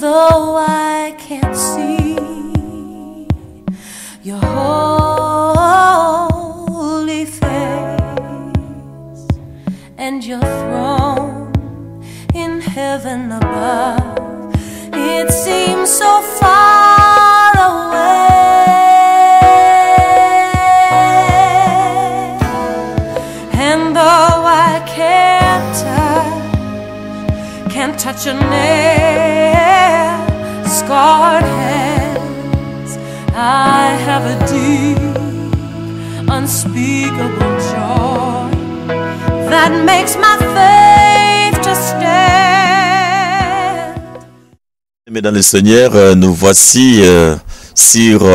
Though I can't see your holy face and your throne in heaven above, it seems so far away. And though I can't touch your nail-scarred hands, I have a deep, unspeakable joy that makes my faith to stand. Mesdames et Seigneurs, nous voici sur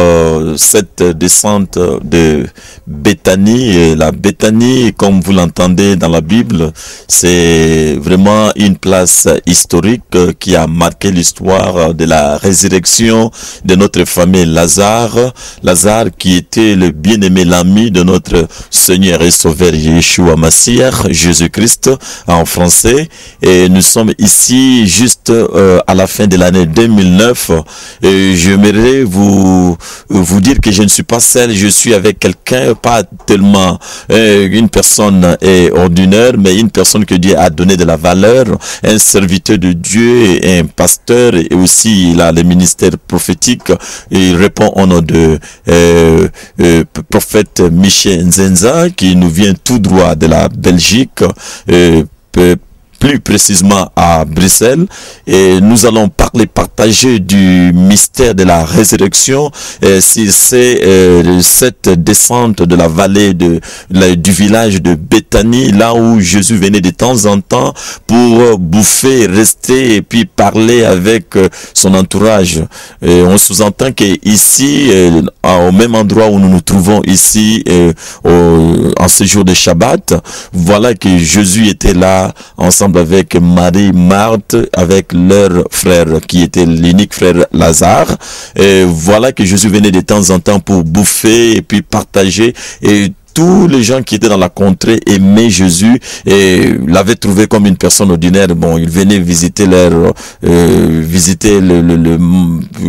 cette descente de Béthanie. La Béthanie, comme vous l'entendez dans la Bible, c'est vraiment une place historique qui a marqué l'histoire de la résurrection de notre famille Lazare. Lazare qui était le bien-aimé, l'ami de notre Seigneur et Sauveur Yeshua Mashiach, Jésus-Christ en français. Et nous sommes ici juste à la fin de l'année 2009. Et j'aimerais vous dire que je ne suis pas seul, je suis avec quelqu'un, pas tellement une personne ordinaire, mais une personne que Dieu a donné de la valeur, un serviteur de Dieu, un pasteur, et aussi il a le ministère prophétique. Il répond au nom de prophète Michel Nzenza, qui nous vient tout droit de la Belgique, plus précisément à Bruxelles, et nous allons partager du mystère de la résurrection. Si c'est cette descente de la vallée du village de Béthanie, là où Jésus venait de temps en temps pour bouffer, rester et puis parler avec son entourage. On sous-entend qu'ici, au même endroit où nous nous trouvons ici, en ce jour de Shabbat, voilà que Jésus était là ensemble avec Marie, Marthe, avec leur frère qui était l'unique frère Lazare. Et voilà que Jésus venait de temps en temps pour bouffer et puis partager. Et tous les gens qui étaient dans la contrée aimaient Jésus et l'avaient trouvé comme une personne ordinaire. Bon, ils venaient visiter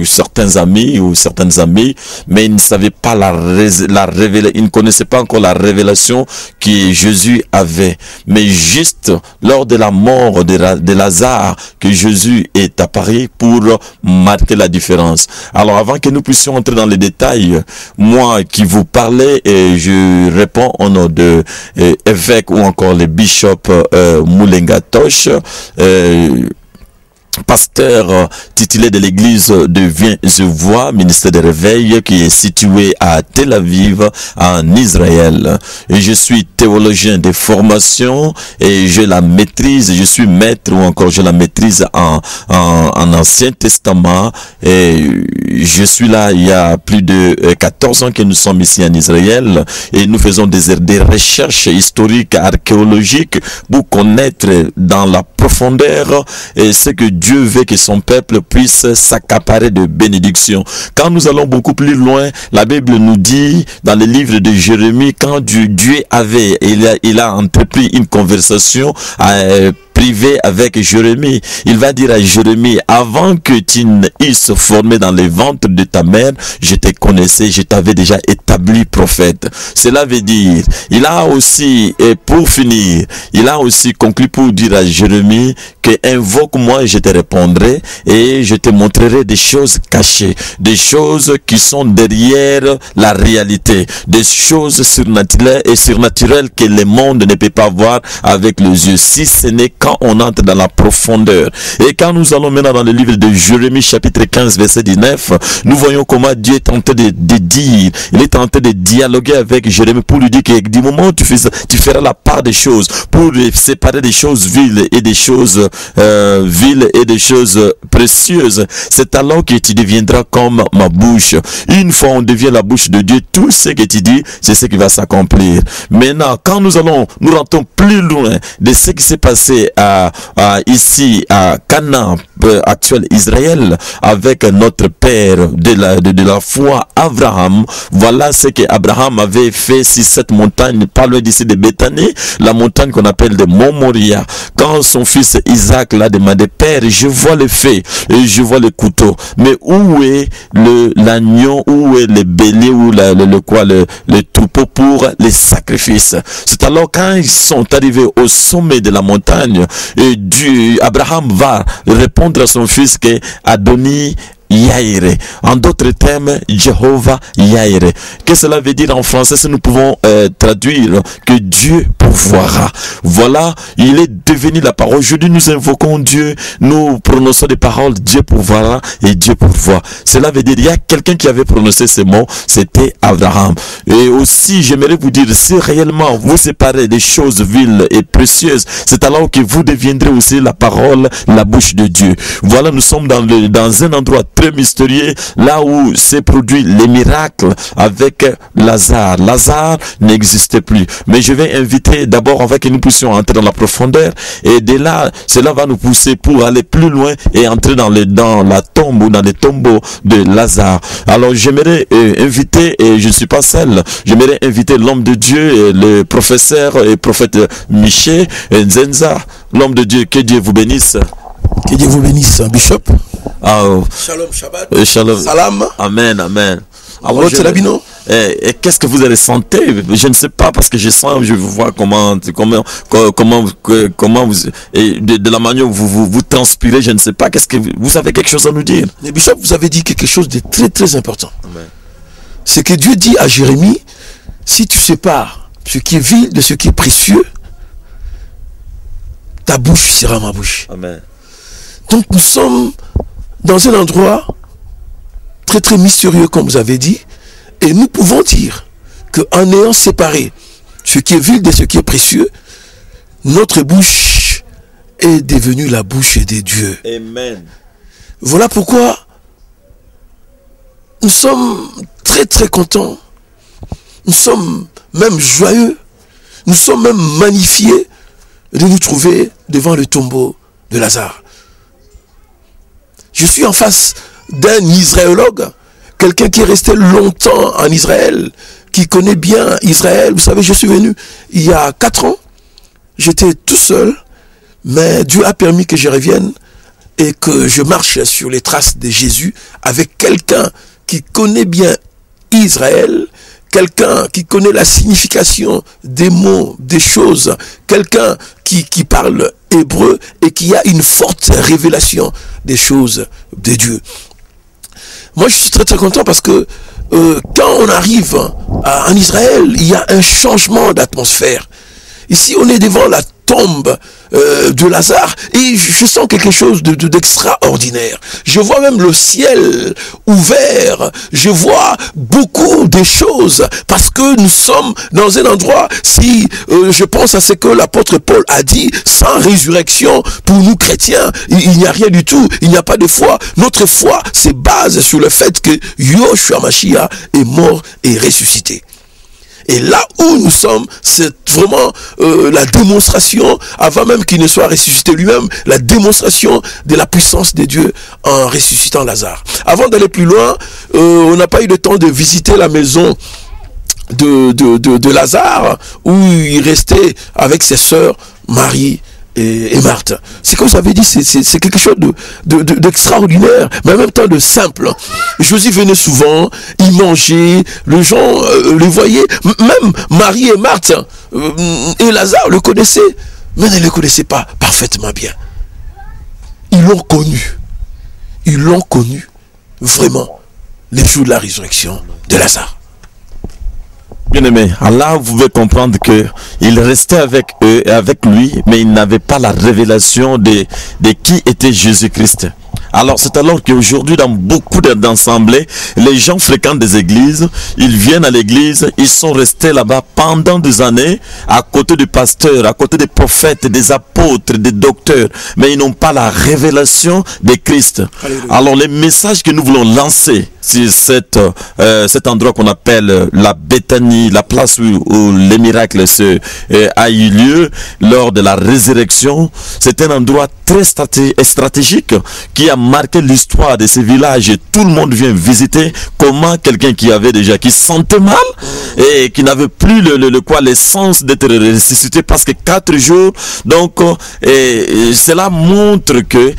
certains amis ou certaines amies, mais ils ne savaient pas la révélation. Ils ne connaissaient pas encore la révélation que Jésus avait. Mais juste lors de la mort de Lazare, que Jésus est apparu pour marquer la différence. Alors, avant que nous puissions entrer dans les détails, moi qui vous parlais, et je réponds au nom de évêque ou encore le bishop Moulenga Tosh, pasteur titulaire de l'église de Viens-je-vois, ministère de réveil, qui est situé à Tel Aviv, en Israël. Et je suis théologien de formation et je la maîtrise, je suis maître ou encore je la maîtrise en Ancien Testament. Et je suis là il y a plus de 14 ans que nous sommes ici en Israël et nous faisons des recherches historiques, archéologiques pour connaître dans la profondeur et ce que Dieu veut que son peuple puisse s'accaparer de bénédictions. Quand nous allons beaucoup plus loin, la Bible nous dit dans le livre de Jérémie, quand Dieu il a entrepris une conversation privé avec Jérémie, il va dire à Jérémie, avant que tu n'eusses formé dans les ventres de ta mère, je te connaissais, je t'avais déjà établi prophète. Cela veut dire, il a aussi, et pour finir, il a aussi conclu pour dire à Jérémie que invoque-moi, je te répondrai et je te montrerai des choses cachées, des choses qui sont derrière la réalité, des choses surnaturelles que le monde ne peut pas voir avec les yeux, si ce n'est quand on entre dans la profondeur. Et quand nous allons maintenant dans le livre de Jérémie chapitre 15 verset 19, nous voyons comment Dieu est en train de dire, il est en train de dialoguer avec Jérémie pour lui dire que du moment où tu feras la part des choses, pour séparer des choses viles et des choses précieuses, c'est alors que tu deviendras comme ma bouche. Une fois on devient la bouche de Dieu, tout ce que tu dis, c'est ce qui va s'accomplir. Maintenant, quand nous rentrons plus loin de ce qui s'est passé ici à Canaan, actuel Israël, avec notre père de la foi Abraham. Voilà ce que Abraham avait fait sur cette montagne, pas loin d'ici de Béthanie, la montagne qu'on appelle de Mont Moria. Quand son fils Isaac l'a demandé, Père, je vois le feu et je vois le couteau, mais où est l'agneau, où est le bélier, ou le troupeau pour les sacrifices? C'est alors quand ils sont arrivés au sommet de la montagne, et Abraham va répondre à son fils que Adoni Yaire. En d'autres termes, Jéhovah Yaire. Qu'est-ce que cela veut dire en français? Si nous pouvons traduire que Dieu pourvoira. Voilà, il est devenu la parole. Aujourd'hui, nous invoquons Dieu, nous prononçons des paroles, Dieu pourvoira et Dieu pourvoit. Cela veut dire, il y a quelqu'un qui avait prononcé ces mots, c'était Abraham. Et aussi, j'aimerais vous dire, si réellement vous séparez des choses viles et précieuses, c'est alors que vous deviendrez aussi la parole, la bouche de Dieu. Voilà, nous sommes dans un endroit très mystérieux, là où s'est produit les miracles avec Lazare. Lazare n'existait plus. Mais je vais inviter d'abord, avant que nous puissions entrer dans la profondeur, et de là, cela va nous pousser pour aller plus loin et entrer dans la tombe ou dans les tombeaux de Lazare. Alors j'aimerais inviter, et je ne suis pas seul, j'aimerais inviter l'homme de Dieu, le professeur et prophète Miché Nzenza, l'homme de Dieu, que Dieu vous bénisse. Que Dieu vous bénisse, Bishop. Shalom, Shabbat. Shalom. Salam. Amen, amen. Et qu'est-ce que vous avez senti? Je ne sais pas, parce que je sens, je vois comment vous, et de la manière où vous transpirez, je ne sais pas. Qu'est-ce que vous avez quelque chose à nous dire? Mais Bishop, vous avez dit quelque chose de très très important. C'est que Dieu dit à Jérémie, si tu sépares ce qui est vil de ce qui est précieux, ta bouche sera ma bouche. Amen. Donc nous sommes dans un endroit très très mystérieux, comme vous avez dit, et nous pouvons dire qu'en ayant séparé ce qui est vil de ce qui est précieux, notre bouche est devenue la bouche des dieux. Amen. Voilà pourquoi nous sommes très très contents, nous sommes même joyeux, nous sommes même magnifiés de nous trouver devant le tombeau de Lazare. Je suis en face d'un israéologue, quelqu'un qui est resté longtemps en Israël, qui connaît bien Israël. Vous savez, je suis venu il y a 4 ans, j'étais tout seul, mais Dieu a permis que je revienne et que je marche sur les traces de Jésus avec quelqu'un qui connaît bien Israël, quelqu'un qui connaît la signification des mots, des choses, quelqu'un qui parle hébreu et qui a une forte révélation des choses de Dieu. Moi, je suis très très content parce que quand on arrive en Israël, il y a un changement d'atmosphère. Ici, on est devant la tombe de Lazare et je sens quelque chose d'extraordinaire. Je vois même le ciel ouvert, je vois beaucoup de choses parce que nous sommes dans un endroit, si je pense à ce que l'apôtre Paul a dit, sans résurrection pour nous chrétiens, il n'y a rien du tout, il n'y a pas de foi. Notre foi se base sur le fait que Yoshua Mashiach est mort et ressuscité. Et là où nous sommes, c'est vraiment la démonstration, avant même qu'il ne soit ressuscité lui-même, la démonstration de la puissance de Dieu en ressuscitant Lazare. Avant d'aller plus loin, on n'a pas eu le temps de visiter la maison de Lazare, où il restait avec ses sœurs Marie et Marthe. C'est comme vous avez dit, c'est quelque chose d'extraordinaire, mais en même temps de simple. Jésus venait souvent, il mangeait, les gens les voyaient, même Marie et Marthe et Lazare le connaissaient, mais ne le connaissaient pas parfaitement bien. Ils l'ont connu vraiment les jours de la résurrection de Lazare. Bien-aimé, Allah, vous pouvez comprendre que il restait avec eux et avec lui, mais il n'avait pas la révélation de qui était Jésus-Christ. Alors c'est alors qu'aujourd'hui dans beaucoup d'assemblées, les gens fréquentent des églises, ils viennent à l'église, ils sont restés là-bas pendant des années, à côté du pasteur, à côté des prophètes, des apôtres, des docteurs, mais ils n'ont pas la révélation de Christ. Alléluia. Alors les messages que nous voulons lancer, c'est cet endroit qu'on appelle la Béthanie, la place où les miracles a eu lieu lors de la résurrection. C'est un endroit très stratégique qui a marqué l'histoire de ces villages et tout le monde vient visiter comment quelqu'un qui sentait mal et qui n'avait plus les sens d'être ressuscité parce que 4 jours, donc cela montre que